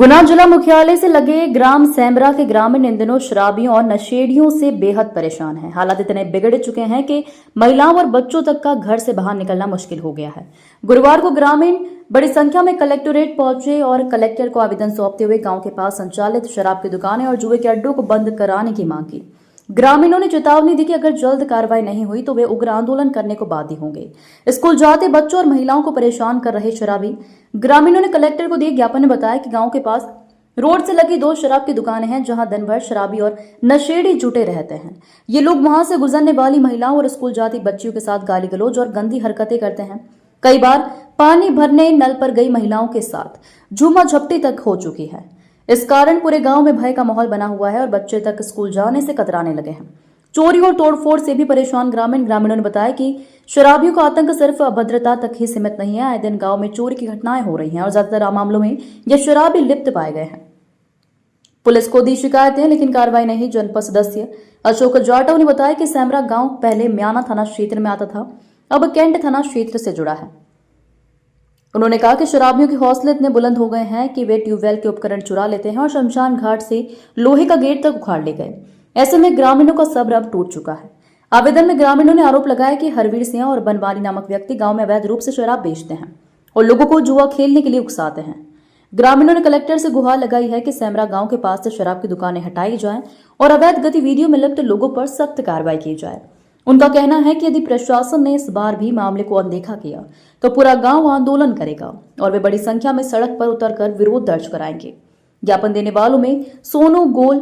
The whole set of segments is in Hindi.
गुना जिला मुख्यालय से लगे ग्राम सेमरा के ग्रामीण इन दिनों शराबियों और नशेड़ियों से बेहद परेशान हैं। हालात इतने बिगड़ चुके हैं कि महिलाओं और बच्चों तक का घर से बाहर निकलना मुश्किल हो गया है। गुरुवार को ग्रामीण बड़ी संख्या में कलेक्टोरेट पहुंचे और कलेक्टर को आवेदन सौंपते हुए गांव के पास संचालित शराब की दुकानें और जुए के अड्डों को बंद कराने की मांग की। ग्रामीणों ने चेतावनी दी कि अगर जल्द कार्रवाई नहीं हुई तो वे उग्र आंदोलन करने को बाध्य होंगे। स्कूल जाते बच्चों और महिलाओं को परेशान कर रहे शराबी ग्रामीणों ने कलेक्टर को दिए ज्ञापन में बताया कि गांव के पास रोड से लगी 2 शराब की दुकानें हैं जहां दिन भर शराबी और नशेड़ी जुटे रहते हैं। ये लोग वहां से गुजरने वाली महिलाओं और स्कूल जाती बच्चियों के साथ गाली गलौज और गंदी हरकतें करते हैं। कई बार पानी भरने नल पर गई महिलाओं के साथ झूमा झपटी तक हो चुकी है। इस कारण पूरे गांव में भय का माहौल बना हुआ है और बच्चे तक स्कूल जाने से कतराने लगे हैं। चोरी और तोड़फोड़ से भी परेशान ग्रामीणों ने बताया कि शराबियों का आतंक सिर्फ अभद्रता तक ही सीमित नहीं है। आए दिन गांव में चोरी की घटनाएं हो रही हैं और ज्यादातर मामलों में ये शराबी लिप्त पाए गए हैं। पुलिस को दी शिकायतें लेकिन कार्रवाई नहीं। जनपद सदस्य अशोक जाटव ने बताया कि सेमरा गांव पहले म्याना थाना क्षेत्र में आता था, अब कैंट थाना क्षेत्र से जुड़ा है। उन्होंने कहा कि शराबियों के हौसले इतने बुलंद हो गए हैं कि वे ट्यूबवेल के उपकरण चुरा लेते हैं और शमशान घाट से लोहे का गेट तक उखाड़ ले गए। ऐसे में ग्रामीणों का सब्र अब टूट चुका है। आवेदन में ग्रामीणों ने आरोप लगाया कि हरवीर सिंह और बनवारी नामक व्यक्ति गांव में अवैध रूप से शराब बेचते हैं और लोगों को जुआ खेलने के लिए उकसाते हैं। ग्रामीणों ने कलेक्टर से गुहार लगाई है कि सेमरा गांव के पास से शराब की दुकानें हटाई जाएं और अवैध गतिविधियों में लिप्त लोगों पर सख्त कार्रवाई की जाए। उनका कहना है कि यदि प्रशासन ने इस बार भी मामले को अनदेखा किया तो पूरा गांव आंदोलन करेगा और वे बड़ी संख्या में सड़क पर उतरकर विरोध दर्ज कराएंगे। ज्ञापन देने वालों में सोनू गोल,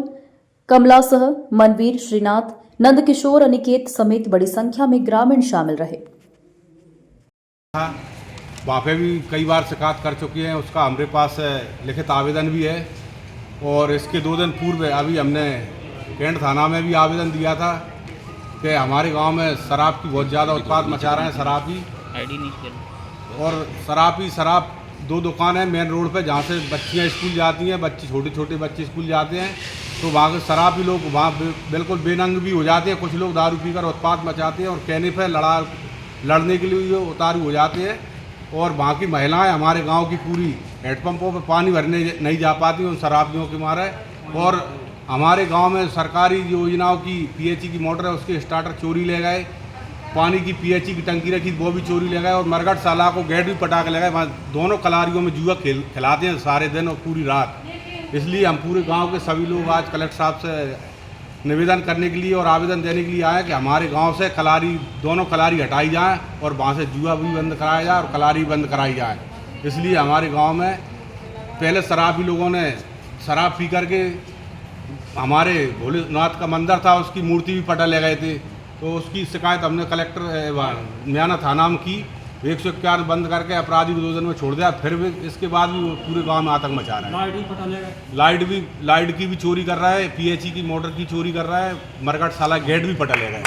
कमला सह, मनवीर, श्रीनाथ, नंदकिशोर, अनिकेत समेत बड़ी संख्या में ग्रामीण शामिल रहे। वहाँ पे भी कई बार शिकायत कर चुके हैं, उसका हमारे पास लिखित आवेदन भी है। और इसके 2 दिन पूर्व अभी हमने कैंट थाना में भी आवेदन दिया था कि हमारे गांव में शराब की बहुत ज़्यादा उत्पाद मचा रहे हैं शराबी। और शराब 2 दुकान है मेन रोड पे जहाँ से बच्चियाँ स्कूल जाती हैं, छोटे बच्चे स्कूल जाते हैं, तो वहाँ के शराबी लोग वहाँ बिल्कुल बेनंग भी हो जाते हैं। कुछ लोग दारू पीकर उत्पाद मचाते हैं और कहने पर लड़ने के लिए उतारू हो जाते हैं। और वहाँ की महिलाएं हमारे गांव की पूरी हेडपंपों पे पानी भरने नहीं जा पाती उन शराबियों के मारे। और हमारे गांव में सरकारी योजनाओं की पीएचई की मोटर है, उसके स्टार्टर चोरी ले गए। पानी की पीएचई की टंकी रखी वो भी चोरी ले गए और मरघट साला को गेट भी पटा के ले गए। वहाँ दोनों कलारियों में जुआ खिलाते हैं सारे दिन और पूरी रात। इसलिए हम पूरे गाँव के सभी लोग आज कलेक्टर साहब से निवेदन करने के लिए और आवेदन देने के लिए आए कि हमारे गांव से दोनों कलारी हटाई जाए और वहाँ से जुआ भी बंद कराया जाए और कलारी बंद कराई जाए। इसलिए हमारे गांव में पहले शराबी लोगों ने शराब पी करके हमारे भोलेनाथ का मंदिर था, उसकी मूर्ति भी पटा ले गए थे। तो उसकी शिकायत हमने कलेक्टर म्याना थाना में की। 151 बंद करके अपराधी को 2 दिन में छोड़ दिया। फिर भी इसके बाद भी वो पूरे गांव में आतंक मचा रहा है। लाइट की भी चोरी कर रहा है, पीएचई की मोटर की चोरी कर रहा है, मरघट साला गेट भी पटा ले गए।